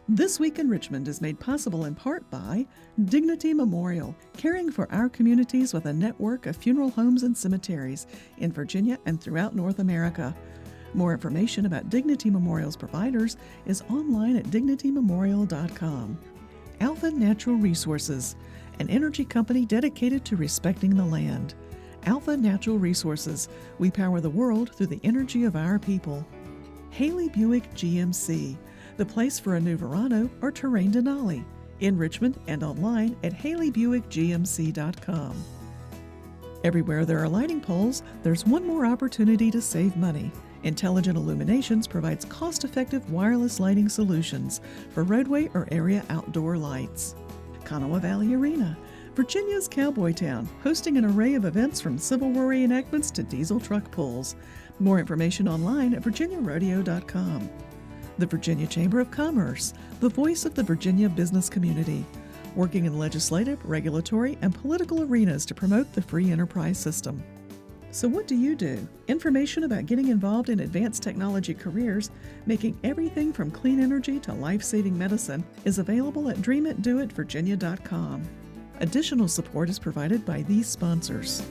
This Week in Richmond is made possible in part by Dignity Memorial, caring for our communities with a network of funeral homes and cemeteries in Virginia and throughout North America. More information about Dignity Memorial's providers is online at dignitymemorial.com. Alpha Natural Resources, an energy company dedicated to respecting the land. Alpha Natural Resources, we power the world through the energy of our people. Haley Buick GMC, the place for a new Verano or Terrain Denali, in Richmond and online at haleybuickgmc.com. Everywhere there are lighting poles, there's one more opportunity to save money. Intelligent Illuminations provides cost-effective wireless lighting solutions for roadway or area outdoor lights. Kanawha Valley Arena, Virginia's cowboy town, hosting an array of events from Civil War reenactments to diesel truck pulls. More information online at virginiarodeo.com. The Virginia Chamber of Commerce, the voice of the Virginia business community, working in legislative, regulatory, and political arenas to promote the free enterprise system. So what do you do? Information about getting involved in advanced technology careers, making everything from clean energy to life-saving medicine, is available at dreamitdoitvirginia.com. Additional support is provided by these sponsors.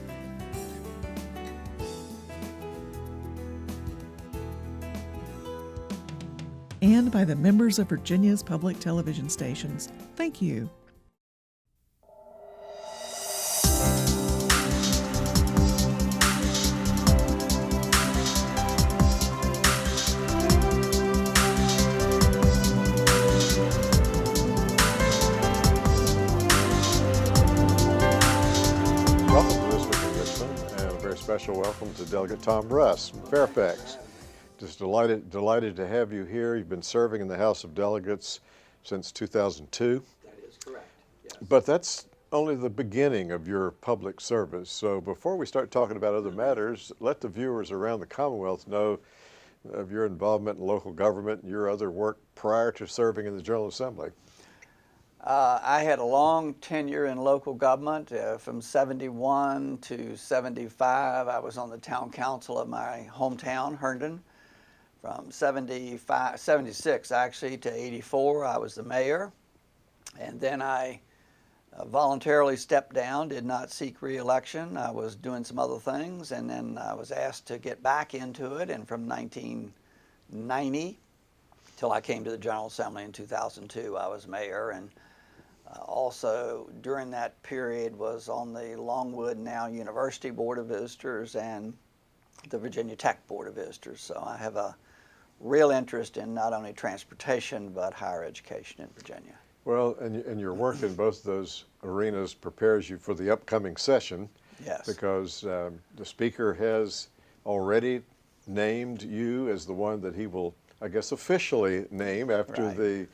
And by the members of Virginia's public television stations. Thank you. Welcome to This Week in Richmond, and a very special welcome to Delegate Tom Russ from Fairfax. Just delighted to have you here. You've been serving in the House of Delegates since 2002. That is correct, yes. But that's only the beginning of your public service. So before we start talking about other matters, let the viewers around the Commonwealth know of your involvement in local government and your other work prior to serving in the General Assembly. I had a long tenure in local government. From 71 to 75, I was on the town council of my hometown, Herndon. From 76 actually to 84, I was the mayor. And then I voluntarily stepped down, did not seek re-election. I was doing some other things, and then I was asked to get back into it. And from 1990 till I came to the General Assembly in 2002, I was mayor. And also during that period was on the Longwood, now University Board of Visitors, and the Virginia Tech Board of Visitors. So I have a real interest in not only transportation but higher education in Virginia. Well, and your work in both those arenas prepares you for the upcoming session. Yes. Because the Speaker has already named you as the one that he will, I guess, officially name after Right.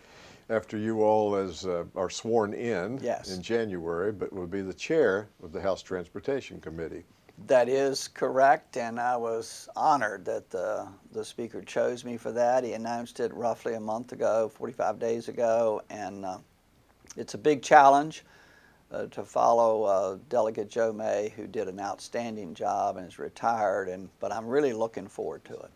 after you all are sworn in Yes. in January, but will be the chair of the House Transportation Committee. That is correct, and I was honored that the Speaker chose me for that. He announced it roughly a month ago, 45 days ago, and it's a big challenge to follow Delegate Joe May, who did an outstanding job and is retired, but I'm really looking forward to it.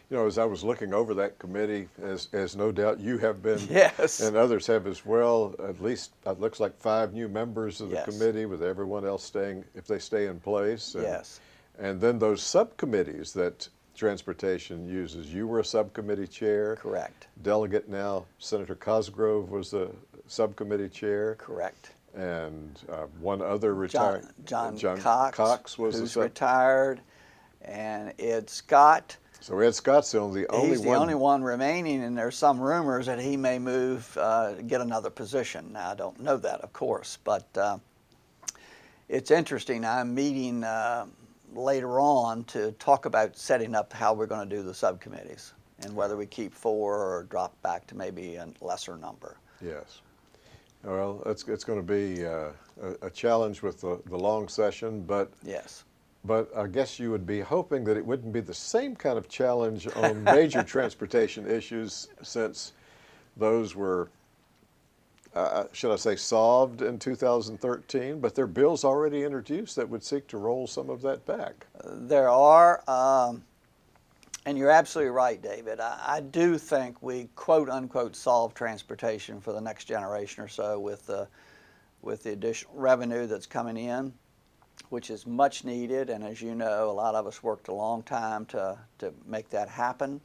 You know, as I was looking over that committee, as no doubt you have been, Yes. and others have as well, at least it looks like 5 new members of the Yes. committee, with everyone else staying, if they stay in place. And, Yes. And then those subcommittees that transportation uses. You were a subcommittee chair. Correct. Delegate now, Senator Cosgrove was the subcommittee chair. Correct. And one other retired, John Cox was who's the retired, and Ed Scott. So Ed Scott's the only He's the one. only one remaining, and there's some rumors that he may move, get another position. Now, I don't know that, of course, but it's interesting. I'm meeting later on to talk about setting up how we're going to do the subcommittees and whether we keep 4 or drop back to maybe a lesser number. Yes. Well, it's going to be a challenge with the long session, but Yes. But I guess you would be hoping that it wouldn't be the same kind of challenge on major transportation issues, since those were, should I say, solved in 2013, but there are bills already introduced that would seek to roll some of that back. There are, And you're absolutely right, David. I do think we quote unquote solve transportation for the next generation or so with the additional revenue that's coming in, which is much needed. And as you know, a lot of us worked a long time to make that happen.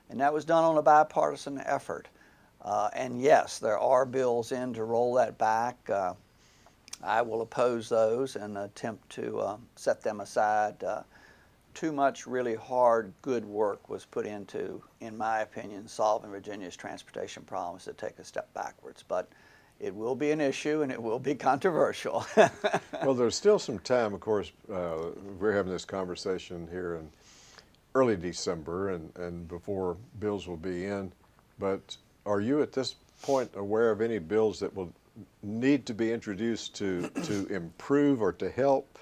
And that was done on a bipartisan effort. And yes, there are bills in to roll that back. I will oppose those and attempt to set them aside. Too much really hard, good work was put into, in my opinion, solving Virginia's transportation problems to take a step backwards. But it will be an issue and it will be controversial. Well, there's still some time, of course. We're having this conversation here in early December and before bills will be in. But are you at this point aware of any bills that will need to be introduced to improve or to help?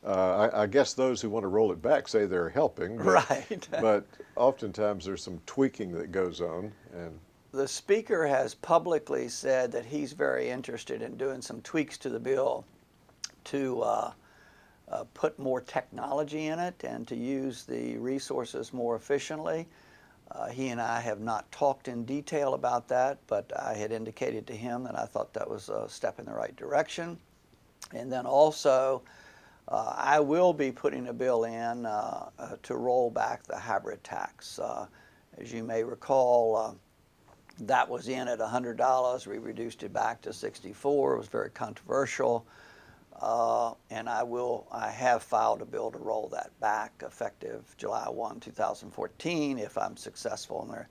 I guess those who want to roll it back say they're helping, but, Right. but oftentimes there's some tweaking that goes on. And the Speaker has publicly said that he's very interested in doing some tweaks to the bill to put more technology in it and to use the resources more efficiently. He and I have not talked in detail about that, but I had indicated to him that I thought that was a step in the right direction. And then also, I will be putting a bill in to roll back the hybrid tax. As you may recall, that was in at $100. We reduced it back to $64. It was very controversial. And I have filed a bill to roll that back effective July 1, 2014 if I'm successful. And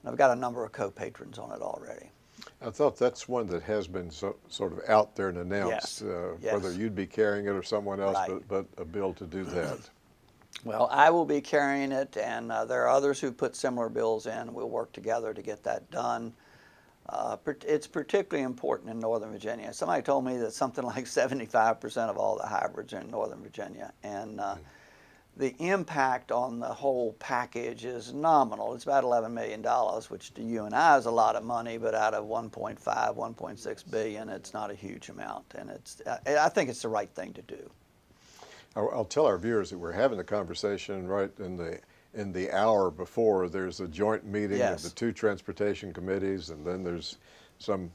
I've got a number of co-patrons on it already. I thought that's one that has been sort of out there and announced, Yes. whether you'd be carrying it or someone else, Right. but a bill to do that. Well, I will be carrying it, and there are others who put similar bills in. We'll work together to get that done. It's particularly important in Northern Virginia. Somebody told me that something like 75% of all the hybrids are in Northern Virginia, and the impact on the whole package is nominal. It's about $11 million, which to you and I is a lot of money, but out of 1.5, 1.6 billion, it's not a huge amount, and I think it's the right thing to do. I'll tell our viewers that we're having the conversation right in the hour before. There's a joint meeting Yes. of the two transportation committees, and then there's some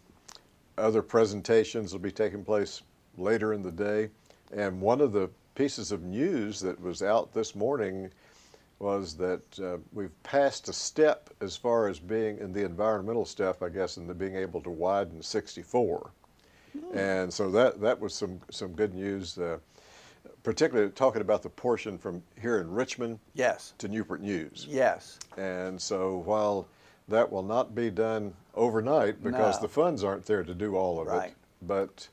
other presentations will be taking place later in the day. And one of the pieces of news that was out this morning was that we've passed a step as far as being in the environmental step, I guess, in the being able to widen 64. And so that was some good news, particularly talking about the portion from here in Richmond Yes. to Newport News. Yes. And so while that will not be done overnight because No. the funds aren't there to do all of Right. it, but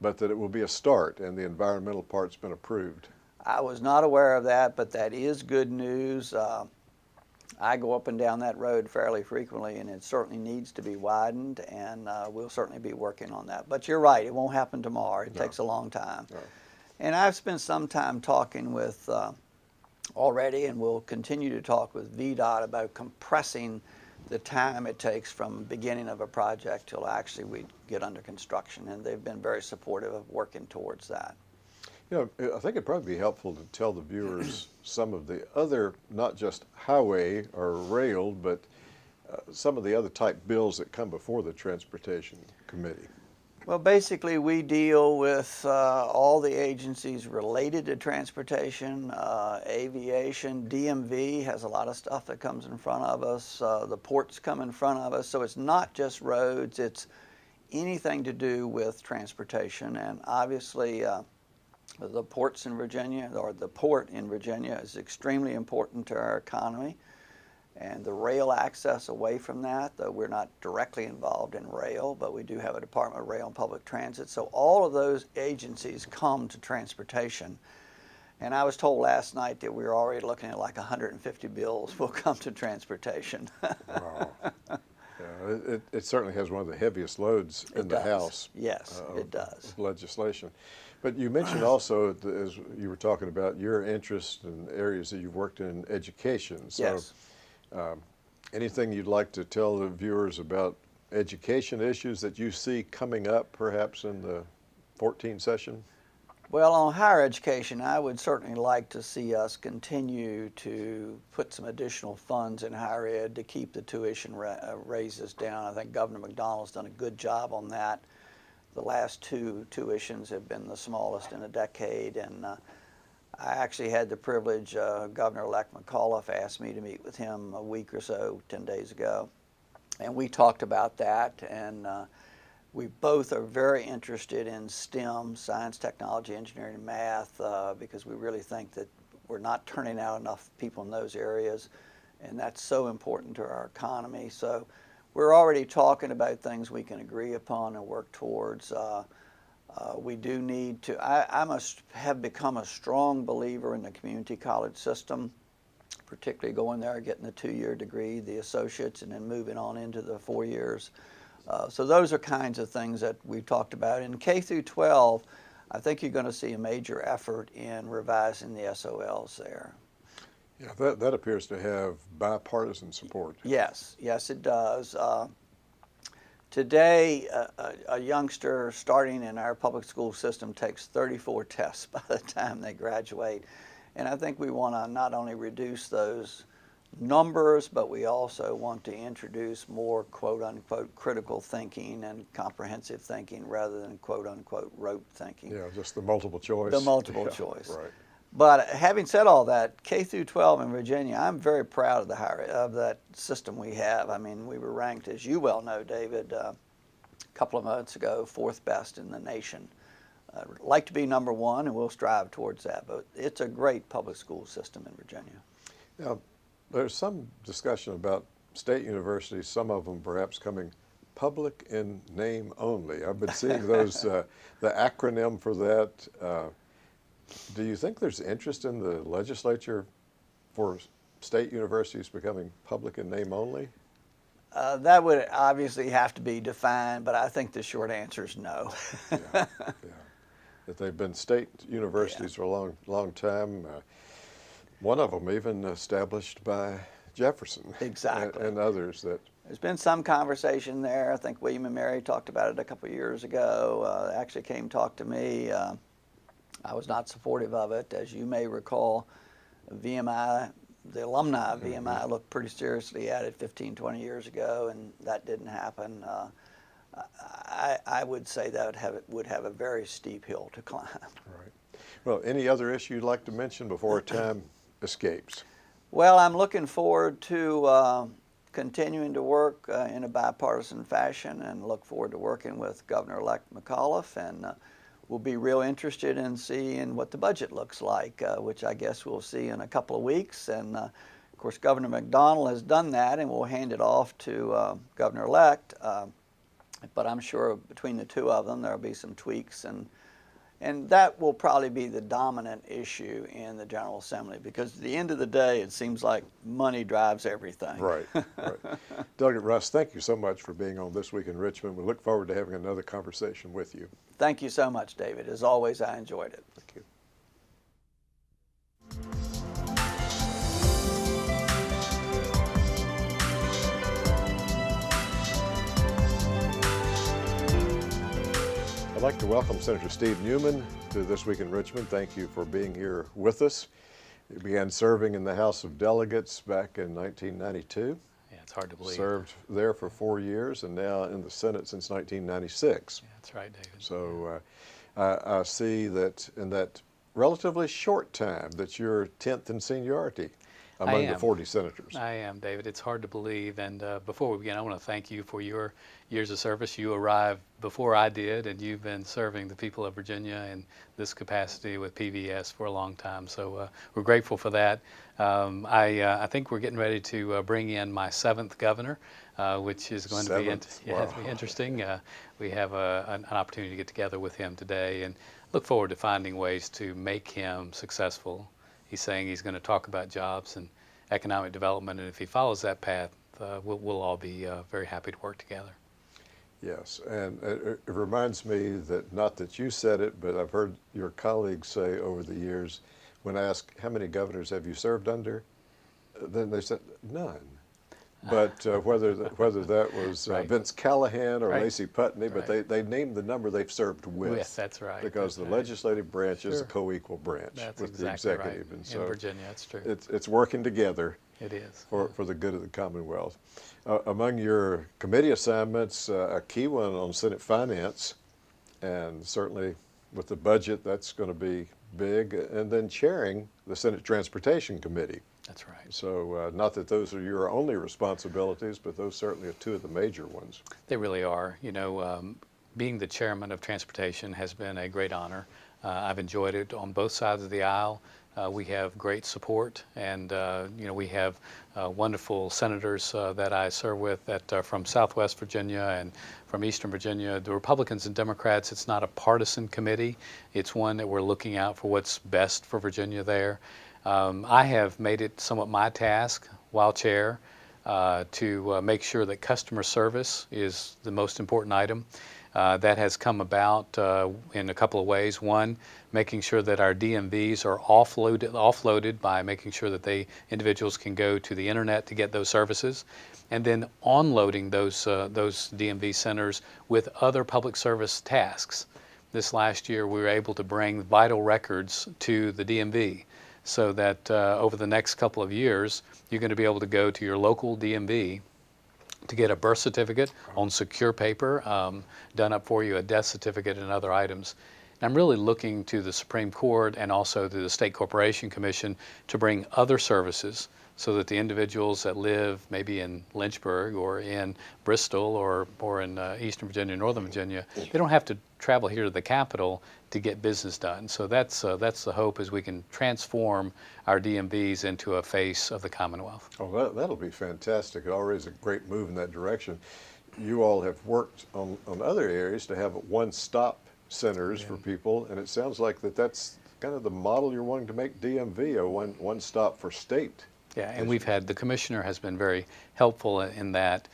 that it will be a start and the environmental part's been approved. I was not aware of that, but that is good news. I go up and down that road fairly frequently, and it certainly needs to be widened, and we'll certainly be working on that. But you're right, it won't happen tomorrow. It takes a long time. No. And I've spent some time talking with already, and we'll continue to talk with VDOT about compressing the time it takes from beginning of a project till actually we get under construction, and they've been very supportive of working towards that. You know, I think it'd probably be helpful to tell the viewers some of the other, not just highway or rail, but some of the other type bills that come before the Transportation Committee. Well, basically, we deal with all the agencies related to transportation, aviation. DMV has a lot of stuff that comes in front of us. The ports come in front of us. So it's not just roads, it's anything to do with transportation. And obviously, the ports in Virginia, or the port in Virginia, is extremely important to our economy. And the rail access away from that, though we're not directly involved in rail, but we do have a Department of Rail and Public Transit. So all of those agencies come to transportation. And I was told last night that we were already looking at like 150 bills will come to transportation. Wow. Yeah, it certainly has one of the heaviest loads in the House. Yes, it does. Of legislation. But you mentioned also, as you were talking about, your interest in areas that you've worked in education. So, Yes. Anything you'd like to tell the viewers about education issues that you see coming up perhaps in the 14 session? Well, on higher education, I would certainly like to see us continue to put some additional funds in higher ed to keep the tuition raises down. I think Governor McDonnell's done a good job on that. The last two tuitions have been the smallest in a decade, and I actually had the privilege, Governor-elect McAuliffe asked me to meet with him a week or so, 10 days ago, and we talked about that, and we both are very interested in STEM, science, technology, engineering, and math, because we really think that we're not turning out enough people in those areas, and that's so important to our economy. So we're already talking about things we can agree upon and work towards. We do need to, I must have become a strong believer in the community college system, particularly going there, getting the 2-year degree, the associates, and then moving on into the 4 years. So those are kinds of things that we've talked about. In K through 12, I think you're going to see a major effort in revising the SOLs there. Yeah, that appears to have bipartisan support. Yes, yes it does. Today, a youngster starting in our public school system takes 34 tests by the time they graduate. And I think we want to not only reduce those numbers, but we also want to introduce more quote-unquote critical thinking and comprehensive thinking rather than quote-unquote rote thinking. Yeah, just the multiple choice. The multiple choice. Right. But having said all that, K through 12 in Virginia, I'm very proud of that system we have. I mean, we were ranked, as you well know, David, a couple of months ago, 4th best in the nation. I'd like to be number 1, and we'll strive towards that. But it's a great public school system in Virginia. Now, there's some discussion about state universities, some of them perhaps coming public in name only. I've been seeing those, the acronym for that. Do you think there's interest in the legislature for state universities becoming public in name only? That would obviously have to be defined, but I think the short answer is no. Yeah. That they've been state universities for a long time. One of them even established by Jefferson. Exactly. And others that. There's been some conversation there. I think William and Mary talked about it a couple of years ago. They actually came talk to me. I was not supportive of it. As you may recall, VMI, the alumni of VMI looked pretty seriously at it 15, 20 years ago, and that didn't happen. I would say that would have a very steep hill to climb. Right. Well, any other issue you'd like to mention before time escapes? Well, I'm looking forward to continuing to work in a bipartisan fashion, and look forward to working with Governor-elect McAuliffe, and we'll be real interested in seeing what the budget looks like, which I guess we'll see in a couple of weeks. And of course, Governor McDonnell has done that, and we'll hand it off to Governor-elect. But I'm sure between the two of them, there'll be some tweaks, and that will probably be the dominant issue in the General Assembly, because at the end of the day, it seems like money drives everything. Right, right. Delegate Russ, thank you so much for being on This Week in Richmond. We look forward to having another conversation with you. Thank you so much, David. As always, I enjoyed it. Thank you. I'd like to welcome Senator Steve Newman to This Week in Richmond. Thank you for being here with us. You began serving in the House of Delegates back in 1992. Yeah, it's hard to believe. Served there for 4 years, and now in the Senate since 1996. Yeah, that's right, David. So I see that in that relatively short time that you're 10th in seniority among the 40 senators. I am, David. It's hard to believe. And before we begin, I want to thank you for your years of service. You arrived before I did, and you've been serving the people of Virginia in this capacity with PVS for a long time. So we're grateful for that. I think we're getting ready to bring in my 7th governor, which is going to be interesting. We have an opportunity to get together with him today, and look forward to finding ways to make him successful. He's saying he's going to talk about jobs and economic development, and if he follows that path, we'll all be very happy to work together. Yes, and it reminds me that, not that you said it, but I've heard your colleagues say over the years, when I ask how many governors have you served under, then they said none. but whether that was Right. Vince Callahan or Right. Lacey Putney, but Right. they named the number they've served with. Yes, that's right. Because That's the right. legislative branch is a Sure. co-equal branch That's with exactly the executive, right. and In so Virginia, that's true. it's working together It is. for the good of the Commonwealth. Among your committee assignments, a key one on Senate Finance, and certainly with the budget, that's going to be big, and then chairing the Senate Transportation Committee. That's right. So not that those are your only responsibilities, but those certainly are two of the major ones. They really are. You know, being the chairman of transportation has been a great honor. I've enjoyed it on both sides of the aisle. We have great support, and you know, we have wonderful senators that I serve with that are from Southwest Virginia and from Eastern Virginia. The Republicans and Democrats, it's not a partisan committee. It's one that we're looking out for what's best for Virginia there. I have made it somewhat my task while chair to make sure that customer service is the most important item. That has come about in a couple of ways. One, making sure that our DMVs are offloaded by making sure that individuals can go to the internet to get those services, and then onloading those DMV centers with other public service tasks. This last year, we were able to bring vital records to the DMV, so that over the next couple of years, you're going to be able to go to your local DMV to get a birth certificate on secure paper, done up for you, a death certificate, and other items. And I'm really looking to the Supreme Court and also to the State Corporation Commission to bring other services so that the individuals that live maybe in Lynchburg or in Bristol or in Eastern Virginia, Northern Virginia, they don't have to travel here to the Capitol to get business done. So that's the hope, is we can transform our DMVs into a face of the Commonwealth. Oh, that'll be fantastic. It already is a great move in that direction. You all have worked on other areas to have one-stop centers for people, and it sounds like that's kind of the model you're wanting to make DMV, a one-stop for state. Yeah, and the commissioner has been very helpful in that.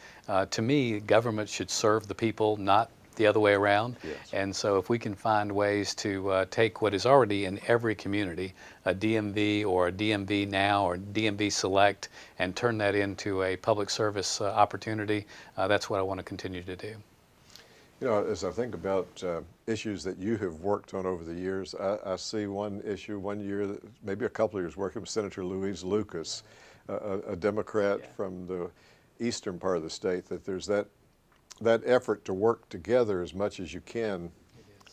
To me, government should serve the people, not the other way around. Yes. And so if we can find ways to take what is already in every community, a DMV or a DMV Now or DMV Select, and turn that into a public service opportunity, that's what I want to continue to do. You know, as I think about issues that you have worked on over the years, I see one issue one year, maybe a couple of years, working with Senator Louise Lucas, a Democrat from the eastern part of the state, that there's that effort to work together as much as you can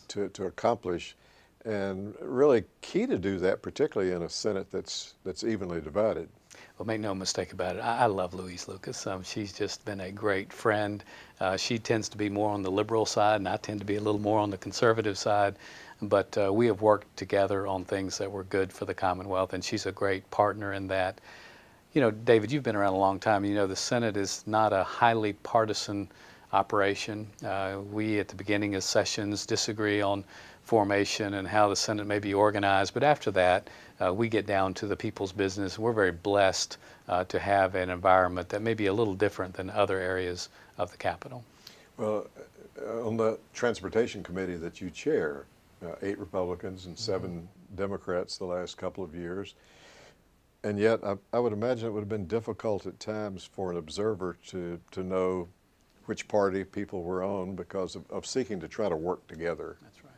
to accomplish, and really key to do that, particularly in a Senate that's evenly divided. Well, make no mistake about it, I love Louise Lucas. She's just been a great friend. She tends to be more on the liberal side, and I tend to be a little more on the conservative side. But we have worked together on things that were good for the Commonwealth, and she's a great partner in that. You know, David, you've been around a long time. You know, the Senate is not a highly partisan operation. We, at the beginning of sessions, disagree on formation and how the Senate may be organized, but after that, we get down to the people's business. We're very blessed to have an environment that may be a little different than other areas of the Capitol. Well, on the Transportation Committee that you chair, 8 Republicans and 7 Democrats the last couple of years, and yet I would imagine it would have been difficult at times for an observer to know which party people were on, because of seeking to try to work together. That's right.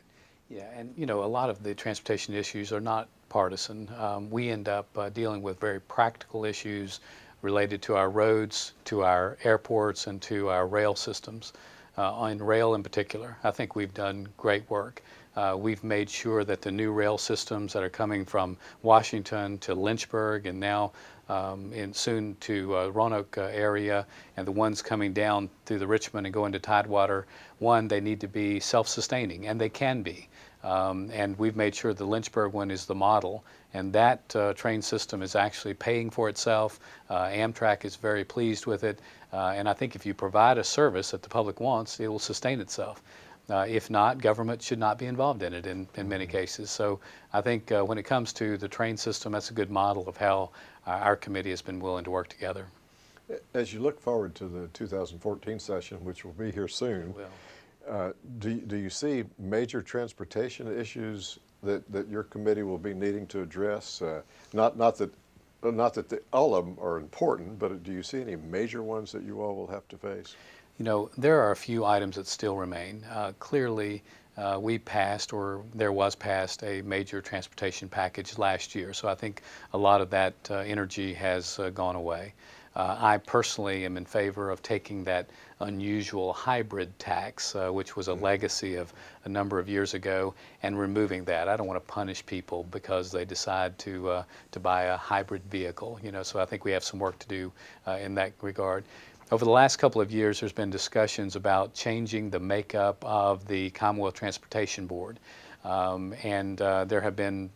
Yeah, and you know, a lot of the transportation issues are not partisan. We end up dealing with very practical issues related to our roads, to our airports, and to our rail systems. On rail in particular, I think we've done great work. We've made sure that the new rail systems that are coming from Washington to Lynchburg and now soon to Roanoke area, and the ones coming down through the Richmond and going to Tidewater, one, they need to be self-sustaining, and they can be. And we've made sure the Lynchburg one is the model, and that train system is actually paying for itself. Amtrak is very pleased with it, and I think if you provide a service that the public wants, it will sustain itself. If not, government should not be involved in it in many cases. So I think when it comes to the train system, that's a good model of how our committee has been willing to work together. As you look forward to the 2014 session, which will be here soon, do you see major transportation issues that your committee will be needing to address? Not that not that all of them are important, but do you see any major ones that you all will have to face? You know, there are a few items that still remain. Clearly, we passed, or there was passed, a major transportation package last year. So I think a lot of that energy has gone away. I personally am in favor of taking that unusual hybrid tax, which was a legacy of a number of years ago, and removing that. I don't want to punish people because they decide to buy a hybrid vehicle. You know, so I think we have some work to do in that regard. Over the last couple of years, there's been discussions about changing the makeup of the Commonwealth Transportation Board, and there have been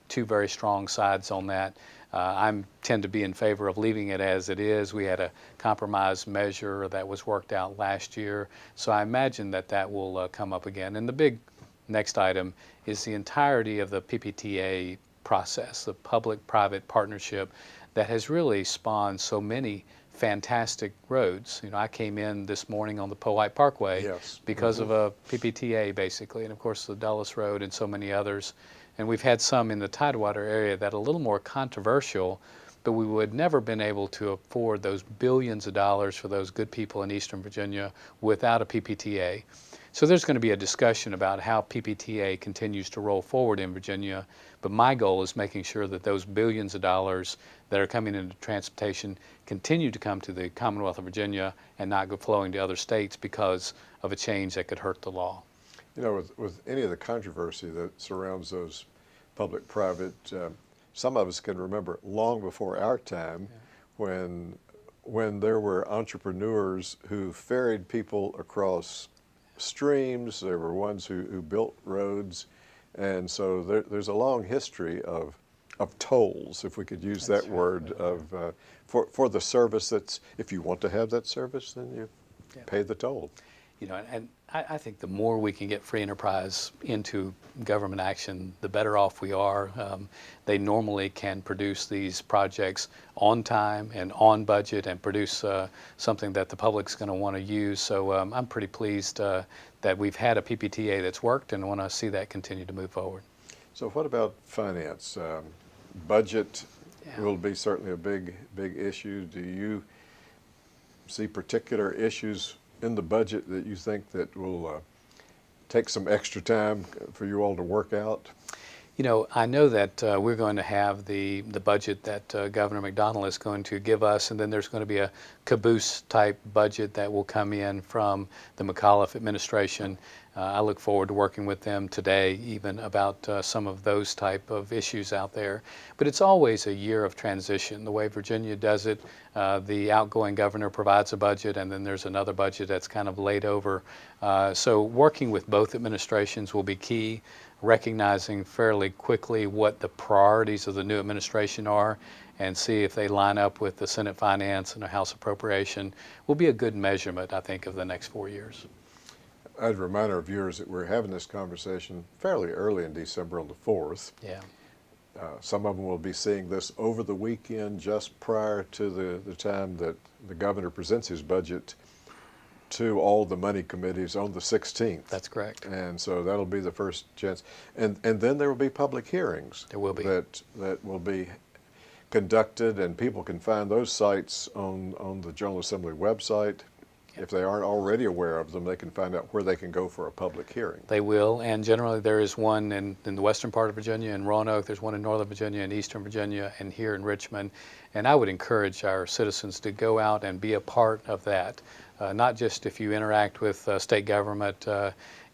two very strong sides on that. I tend to be in favor of leaving it as it is. We had a compromise measure that was worked out last year, so I imagine that that will come up again. And the big next item is the entirety of the PPTA process, the public-private partnership that has really spawned so many fantastic roads. You know, I came in this morning on the Powhite Parkway because of a PPTA, basically, and of course the Dulles Road and so many others. And we've had some in the Tidewater area that are a little more controversial, but we would never been able to afford those billions of dollars for those good people in Eastern Virginia without a PPTA. So there's going to be a discussion about how PPTA continues to roll forward in Virginia, but my goal is making sure that those billions of dollars that are coming into transportation continue to come to the Commonwealth of Virginia and not go flowing to other states because of a change that could hurt the law. You know, with any of the controversy that surrounds those public-private, some of us can remember long before our time when there were entrepreneurs who ferried people across streams. There were ones who built roads, and so there's a long history of tolls, if we could use that word, for the service that's, if you want to have that service, then you pay the toll. You know, and I think the more we can get free enterprise into government action, the better off we are. They normally can produce these projects on time and on budget and produce something that the public's going to want to use. So I'm pretty pleased that we've had a PPTA that's worked, and want to see that continue to move forward. So what about finance? Budget will be certainly a big issue. Do you see particular issues in the budget that you think that will take some extra time for you all to work out? You know, I know that we're going to have the budget that Governor McDonnell is going to give us, and then there's going to be a caboose type budget that will come in from the McAuliffe administration. I look forward to working with them today even about some of those type of issues out there. But it's always a year of transition. The way Virginia does it, the outgoing governor provides a budget, and then there's another budget that's kind of laid over. So working with both administrations will be key, recognizing fairly quickly what the priorities of the new administration are, and see if they line up with the Senate Finance and the House Appropriation will be a good measurement, I think, of the next 4 years. I'd remind our viewers that we're having this conversation fairly early in December on the 4th. Yeah. Some of them will be seeing this over the weekend, just prior to the time that the governor presents his budget to all the money committees on the 16th. That's correct. And so that'll be the first chance. And then there will be public hearings. There will be. That will be conducted, and people can find those sites on the General Assembly website. If they aren't already aware of them, they can find out where they can go for a public hearing. They will, and generally there is one in the western part of Virginia, in Roanoke, there's one in northern Virginia and eastern Virginia, and here in Richmond. And I would encourage our citizens to go out and be a part of that, not just if you interact with state government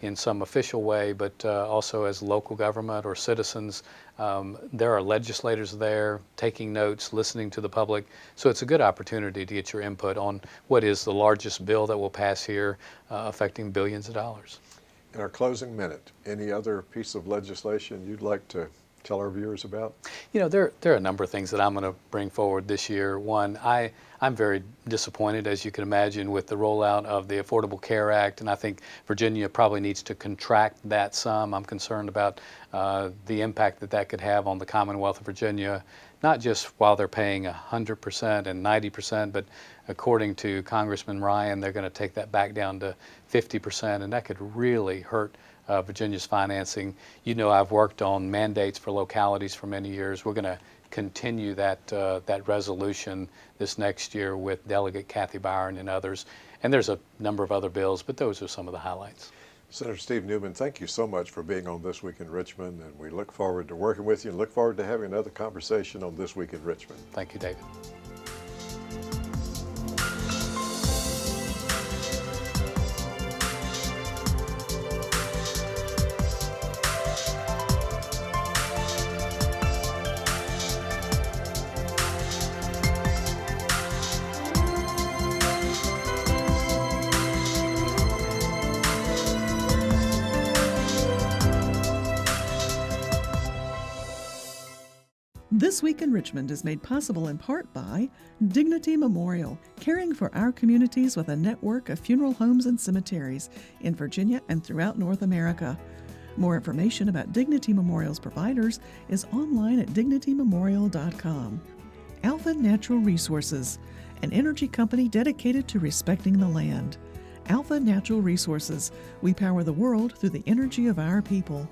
in some official way, but also as local government or citizens. There are legislators there taking notes, listening to the public. So it's a good opportunity to get your input on what is the largest bill that will pass here, affecting billions of dollars. In our closing minute, any other piece of legislation you'd like to tell our viewers about? You know, there are a number of things that I'm going to bring forward this year. One, I'm very disappointed, as you can imagine, with the rollout of the Affordable Care Act, and I think Virginia probably needs to contract that some. I'm concerned about the impact that could have on the Commonwealth of Virginia, not just while they're paying 100% and 90%, but according to Congressman Ryan, they're going to take that back down to 50%, and that could really hurt Virginia's financing. You know, I've worked on mandates for localities for many years. We're going to continue that resolution this next year with Delegate Kathy Byron and others. And there's a number of other bills, but those are some of the highlights. Senator Steve Newman, thank you so much for being on This Week in Richmond, and we look forward to working with you and look forward to having another conversation on This Week in Richmond. Thank you, David. This Week in Richmond is made possible in part by Dignity Memorial, caring for our communities with a network of funeral homes and cemeteries in Virginia and throughout North America. More information about Dignity Memorial's providers is online at dignitymemorial.com. Alpha Natural Resources, an energy company dedicated to respecting the land. Alpha Natural Resources, we power the world through the energy of our people.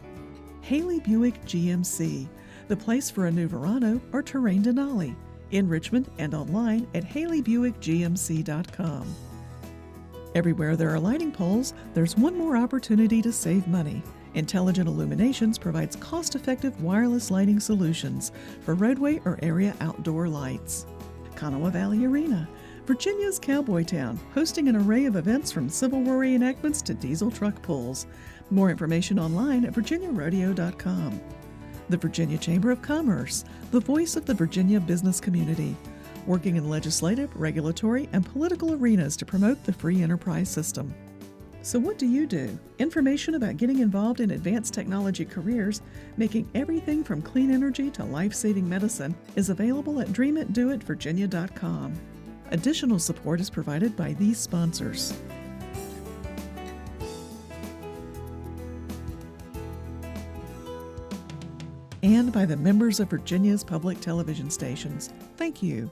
Haley Buick GMC, the place for a new Verano or Terrain Denali, in Richmond and online at haleybuickgmc.com. Everywhere there are lighting poles, there's one more opportunity to save money. Intelligent Illuminations provides cost-effective wireless lighting solutions for roadway or area outdoor lights. Kanawha Valley Arena, Virginia's cowboy town, hosting an array of events from Civil War reenactments to diesel truck pulls. More information online at virginiarodeo.com. The Virginia Chamber of Commerce, the voice of the Virginia business community, working in legislative, regulatory, and political arenas to promote the free enterprise system. So what do you do? Information about getting involved in advanced technology careers, making everything from clean energy to life-saving medicine, is available at dreamitdoitvirginia.com. Additional support is provided by these sponsors. And by the members of Virginia's public television stations. Thank you.